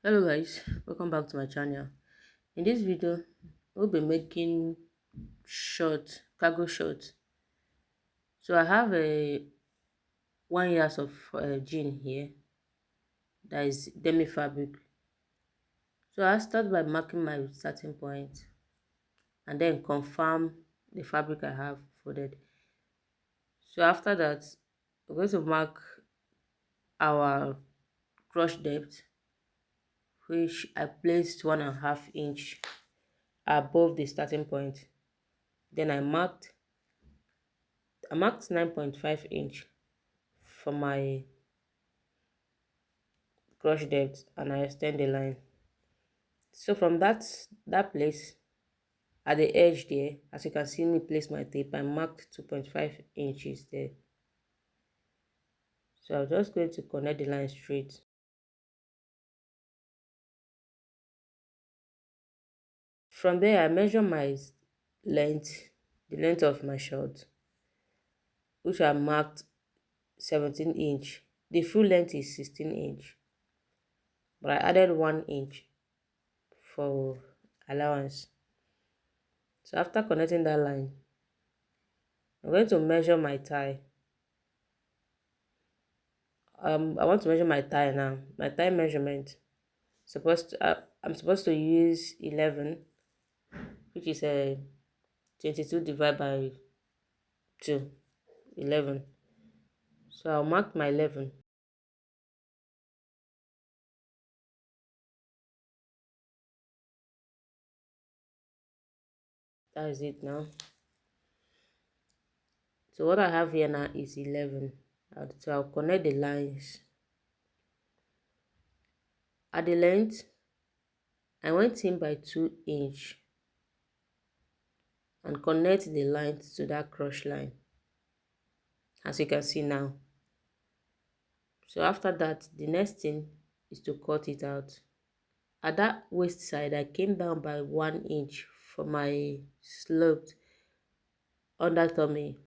Hello guys, welcome back to my channel. In this video we'll be making short cargo shorts. So I have a 1 years of jean here, that is demi fabric. So I start by marking my starting point and then confirm the fabric I have folded. So after that, we're going to mark our cross depth, which I placed 1.5 inch above the starting point. Then I marked 9.5 inch for my cross depth, and I extend the line. So from that place at the edge there, as you can see me place my tape, I marked 2.5 inches there. So I'm just going to connect the line straight. From there, I measure my length, the length of my short, which I marked 17 inch. The full length is 16 inch, but I added 1 inch for allowance. So after connecting that line, I'm going to measure my thigh. I want to measure my thigh now. My thigh measurement I'm supposed to use 11, which is a 22 divided by 2, 11. So I'll mark my 11. That is it now. So what I have here now is 11. So I'll connect the lines. At the length, I went in by 2 inch and connect the line to that cross line, as you can see now. So after that, the next thing is to cut it out. At that waist side, I came down by 1 inch for my sloped under tummy.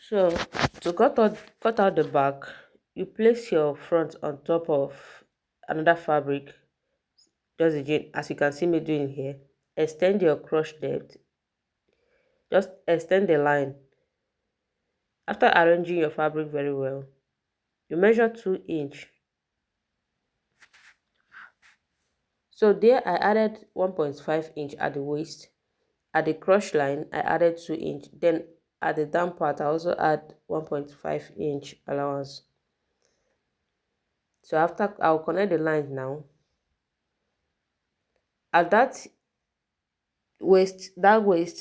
So to cut out the back, you place your front on top of another fabric, just again as you can see me doing here. Extend your cross depth, just extend the line. After arranging your fabric very well, you measure 2 inch. So there I added 1.5 inch at the waist. At the cross line, I added 2 inch. Then at the down part, I also add 1.5 inch allowance. So after, I'll connect the lines now. At that waist,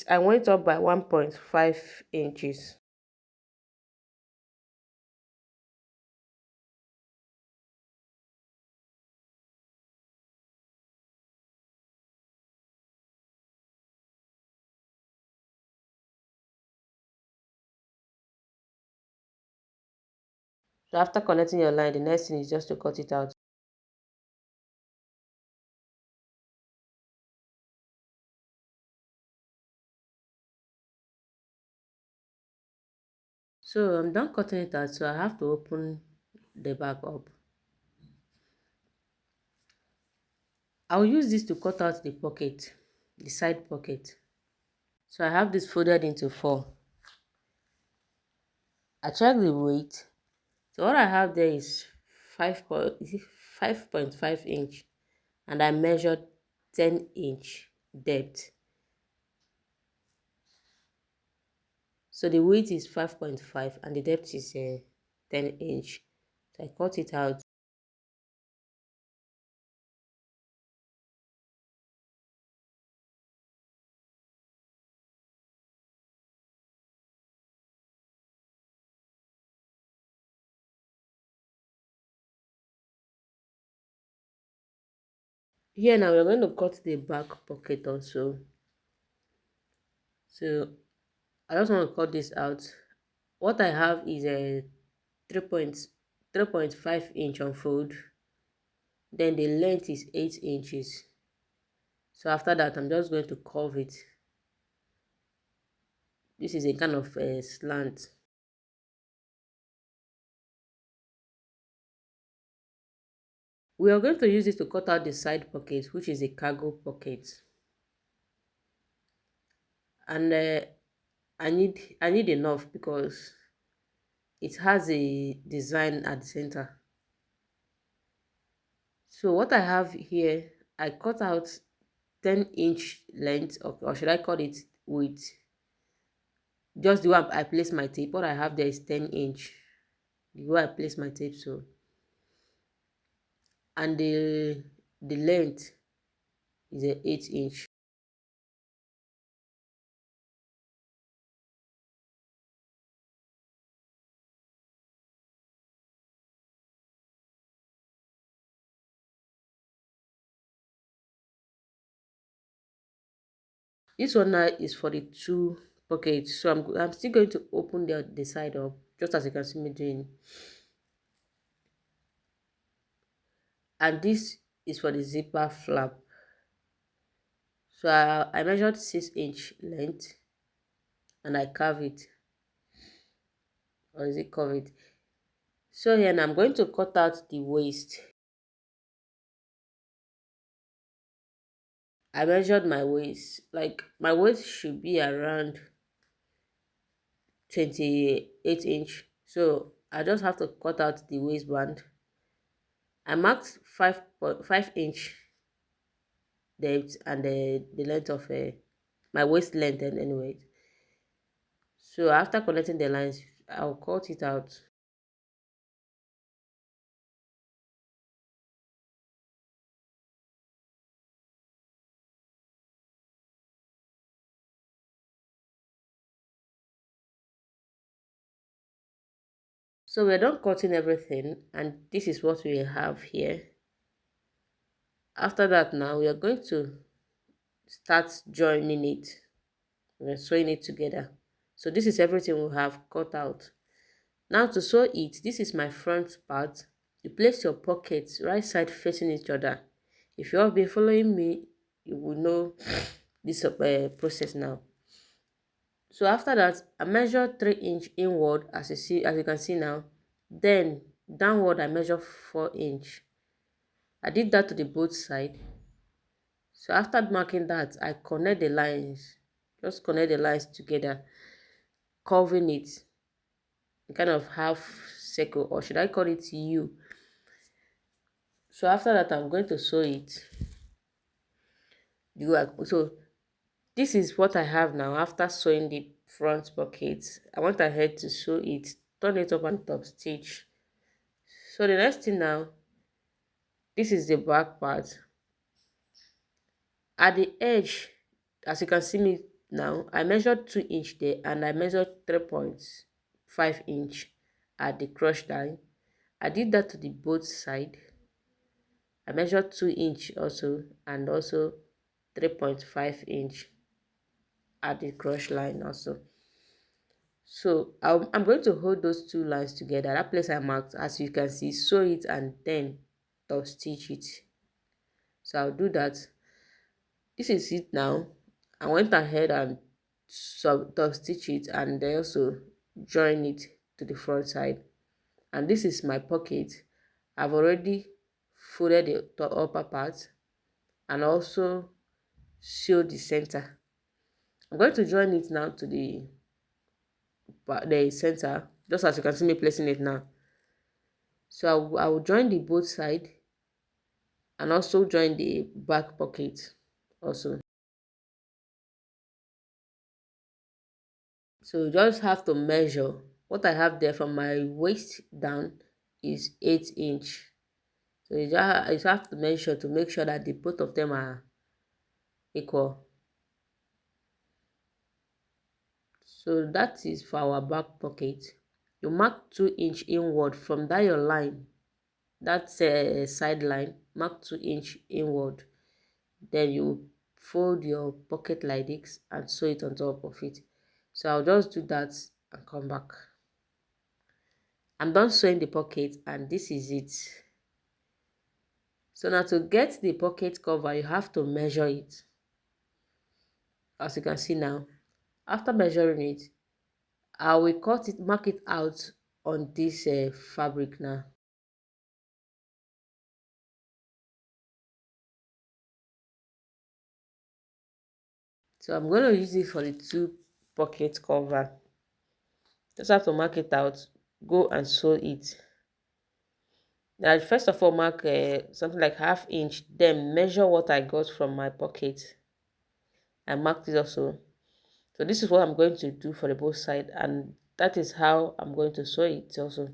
I went up by 1.5 inches. So after connecting your line, the next thing is just to cut it out. So I'm done cutting it out, so I have to open the back up. I'll use this to cut out the pocket, the side pocket. So I have this folded into 4. I check the weight. So what I have there is 5.5 inch, and I measured 10 inch depth. So the weight is 5.5 and the depth is 10 inch. So I cut it out. Here now we're going to cut the back pocket also. So I just want to cut this out. What I have is a 3 points 3.5 inch unfold, then the length is 8 inches. So after that, I'm just going to curve it. This is a kind of slant. We are going to use it to cut out the side pocket, which is a cargo pocket. And I need enough because it has a design at the center. So what I have here, I cut out 10-inch length, or should I cut it with just the way I place my tape. What I have there is 10-inch, the way I place my tape. So, and the length is a 8-inch. This one now is for the two pockets. So I'm still going to open the side up, just as you can see me doing. And this is for the zipper flap. So I measured 6-inch length and I carve it, or is it curve it? So here now I'm going to cut out the waist. I measured my waist, like my waist should be around 28-inch. So I just have to cut out the waistband. I marked 5.5-inch depth and the length of my waist length, and anyway. So after connecting the lines, I'll cut it out. So we're done cutting everything, and this is what we have here. After that, now we are going to start joining it. We're sewing it together. So this is everything we have cut out. Now to sew it, this is my front part. You place your pockets right side facing each other. If you have been following me, you will know this process now. So after that, I measure 3-inch inward, as you can see now. Then downward, I measure 4-inch. I did that to the both side. So after marking that, I connect the lines. Just connect the lines together, curving it, kind of half circle, or should I call it U? So after that, I'm going to sew it. So this is what I have now after sewing the front pocket. I went ahead to sew it, turn it up and top stitch. So the next thing now, this is the back part. At the edge, as you can see me now, I measured 2-inch there and I measured 3.5-inch at the cross line. I did that to the both side. I measured 2-inch also, and also 3.5-inch at the cross line also. So I'm going to hold those two lines together. That place I marked, as you can see, sew it and then top stitch it. So I'll do that. This is it now. I went ahead and top stitch it and then also join it to the front side. And this is my pocket. I've already folded the upper part and also sewed the center. I'm going to join it now to the center, just as you can see me placing it now. So I will join the both side and also join the back pocket also. So you just have to measure. What I have there from my waist down is 8-inch. So you have to measure to make sure that the both of them are equal. So that is for our back pocket. You mark 2-inch inward from that your line. That's a side line. Mark 2-inch inward. Then you fold your pocket like this and sew it on top of it. So I'll just do that and come back. I'm done sewing the pocket, and this is it. So now to get the pocket cover, you have to measure it. As you can see now, after measuring it, I will cut it, mark it out on this fabric now. So I'm going to use it for the two pocket cover. Just have to mark it out, go and sew it. Now first of all, mark something like ½ inch, then measure what I got from my pocket. I marked it also. So this is what I'm going to do for the both side, and that is how I'm going to sew it also.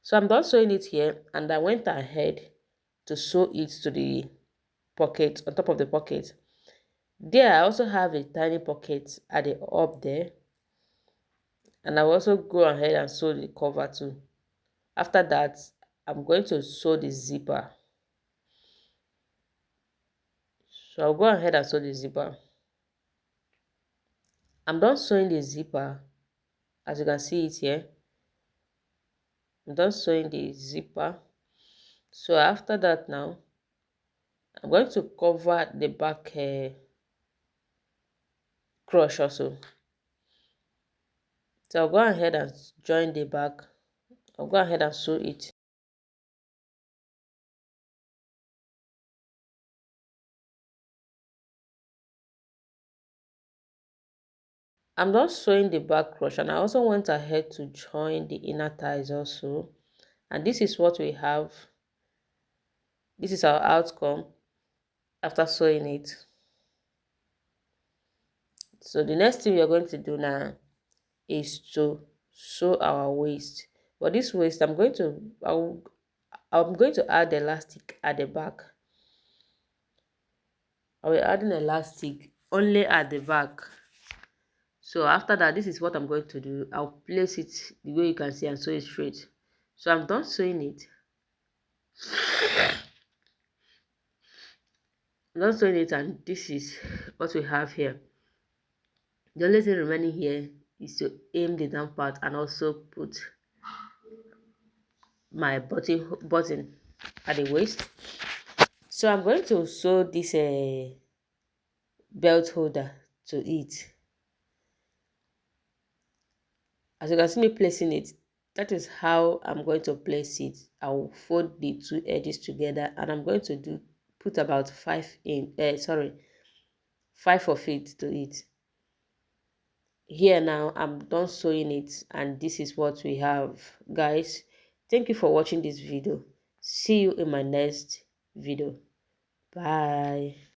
So I'm done sewing it here, and I went ahead to sew it to the pocket, on top of the pocket. There I also have a tiny pocket at the up there, and I will also go ahead and sew the cover too. After that, I'm going to sew the zipper. So I'll go ahead and sew the zipper. I'm done sewing the zipper, as you can see it here. I'm done sewing the zipper. So after that now, I'm going to cover the back crush also. So I'll go ahead and join the back. I'll go ahead and sew it. I'm not sewing the back crush, and I also went ahead to join the inner thighs also. And this is what we have. This is our outcome after sewing it. So the next thing we are going to do now is to sew our waist. For this waist, I'm going to add elastic at the back. I will add an elastic only at the back. So after that, this is what I'm going to do. I'll place it the way you can see and sew it straight. So I'm done sewing it. I'm done sewing it, and this is what we have here. The only thing remaining here is to aim the down part and also put my button at the waist. So I'm going to sew this belt holder to it. As you can see me placing it, that is how I'm going to place it. I will fold the two edges together, and I'm going to put about 5 of it to it. Here now I'm done sewing it, and this is what we have, guys. Thank you for watching this video. See you in my next video. Bye.